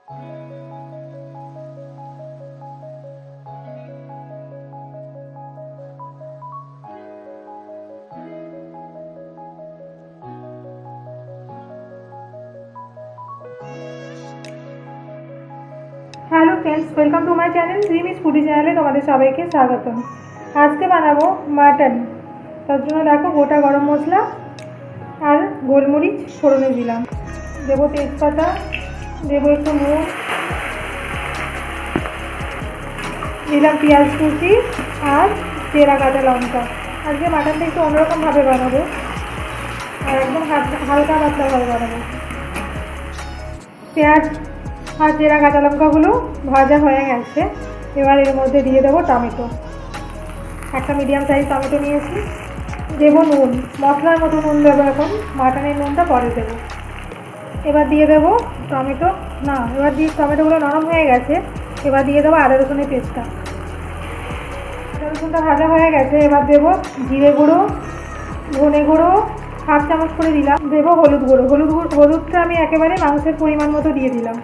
Hello friends, welcome to my channel রিমিস foodie চ্যানেলে তোমাদের সবাইকে স্বাগতম। আজকে বানাবো মাটন। তার জন্য দেখো গোটা গরম মশলা আর গোলমরিচ ফোড়নে দিলাম, দেবো তেজপাতা, দেবো একটু নুন, দিলাম পেঁয়াজ কুচি আর চেরা কাঁচা লঙ্কা। আজকে মাটনটা একটু অন্যরকমভাবে বানাবো আর একদম হালকা পাতলাভাবে বানাবো। পেঁয়াজ আর চেরা কাঁচা লঙ্কাগুলো ভাজা হয়ে গেছে। এবার এর মধ্যে দিয়ে দেবো টমেটো, একটা মিডিয়াম সাইজ টমেটো নিয়েছি। দেবো নুন, মশলার মতো নুন দেবো, এখন মাটনের নুনটা পরে দেবো। এবার দিয়ে দেবো টমেটোগুলো নরম হয়ে গেছে। এবার দিয়ে দেবো আদা রসুনের পেস্টটা। আদা রসুনটা ভাজা হয়ে গেছে। এবার দেবো জিরে গুঁড়ো, ধনে গুঁড়ো হাফ চামচ করে দিলাম। দেবো হলুদ গুঁড়ো, হলুদটা আমি একেবারে মাংসের পরিমাণ মতো দিয়ে দিলাম।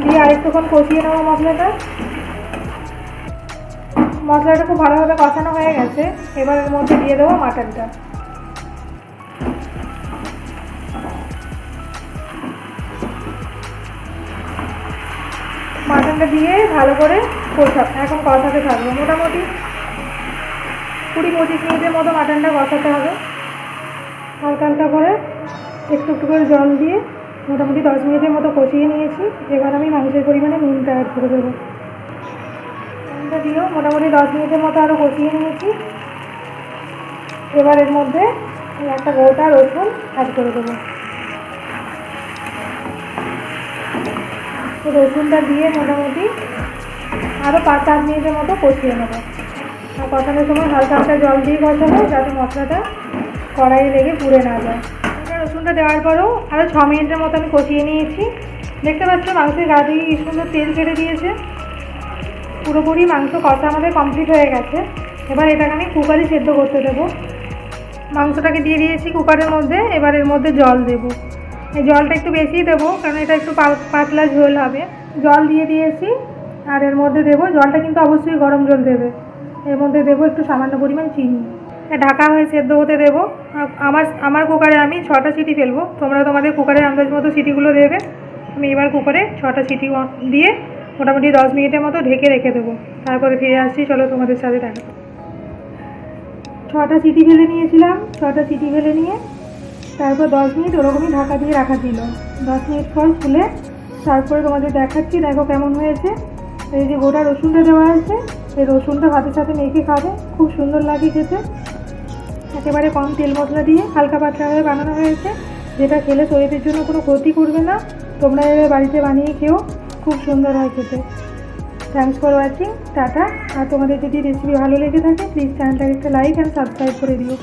দিয়ে আরেকটুক্ষণ কষিয়ে নেবো মশলাটা খুব ভালোভাবে কষানো হয়ে গেছে। এবার এর মধ্যে দিয়ে দেবো মাটনটা। মাটনটা দিয়ে ভালো করে এখন কষাতে থাকবো। মোটামুটি 20-25 মিনিটের মতো মাটনটা কষাতে হবে। হালকা হালকা করে একটু একটু করে জল দিয়ে মোটামুটি 10 মিনিটের মতো কষিয়ে নিয়েছি। এবার আমি মাংসের পরিমাণে নুনটা অ্যাড করে দেবো। নুনটা দিয়েও মোটামুটি 10 মিনিটের মতো আরও কষিয়ে নিয়েছি। এবার এর মধ্যে একটা গোটা রসুন অ্যাড করে দেবো। রসুনটা দিয়ে মোটামুটি আরও 5-7 মিনিটের মতো কষিয়ে নেবো। আর কষানোর সময় হালকা হালকা জল দিয়ে কষাবো, যাতে মশলাটা কড়াইয়ে লেগে পুড়ে না যায়। রসুনটা দেওয়ার পরেও আরও 6 মিনিটের মতো আমি কষিয়ে নিয়েছি। দেখতে পাচ্ছ মাংসের গা থেকে কি সুন্দর তেল ছেড়ে দিয়েছে। পুরোপুরি মাংস কষা আমাদের কমপ্লিট হয়ে গেছে। এবার এটাকে আমি কুকারে সেদ্ধ করতে দেবো। মাংসটাকে দিয়ে দিয়েছি কুকারের মধ্যে। এবার এর মধ্যে জল দেবো। এই জলটা একটু বেশিই দেবো, কারণ এটা একটু পাতলা ঝোল হবে। জল দিয়ে দিয়েছি। আর এর মধ্যে দেবো, জলটা কিন্তু অবশ্যই গরম জল দেবে। এর মধ্যে দেবো একটু সামান্য পরিমাণ চিনি। ঢাকা হয়ে সেদ্ধ হতে দেবো। আমার কুকারে আমি 6টা সিটি ফেলবো। তোমরা তোমাদের কুকারের আন্দাজ মতো সিটিগুলো দেবে। আমি এবার কুকারে 6টা সিটি দিয়ে মোটামুটি 10 মিনিটের মতো ঢেকে রেখে দেবো। তারপরে ফিরে আসছি, চলো তোমাদের সাথে দেখা। 6টা সিটি ফেলে নিয়েছিলাম। 6টা সিটি ফেলে নিয়ে তারপর 10 মিনিট ওরকমই ঢাকা দিয়ে রাখা ছিল। 10 মিনিট পর খুলে তারপরে তোমাদের দেখাচ্ছি, দেখো কেমন হয়েছে। এই যে গোটা রসুনটা দেওয়া আছে, এই রসুনটা ভাতের সাথে মেখে খাবে, খুব সুন্দর লাগে খেতে। একেবারে কম তেল মশলা দিয়ে হালকা পাতলাভাবে বানানো হয়েছে, যেটা খেলে শরীরের জন্য কোনো ক্ষতি করবে না। তোমরা এবার বাড়িতে বানিয়ে খেও, খুব সুন্দর হয় খেতে। Thanks for watching, tata. আর তোমাদের যদি রেসিপি ভালো লেগে থাকে প্লিজ চ্যানেলটাকে একটা লাইক অ্যান্ড সাবস্ক্রাইব করে দিও।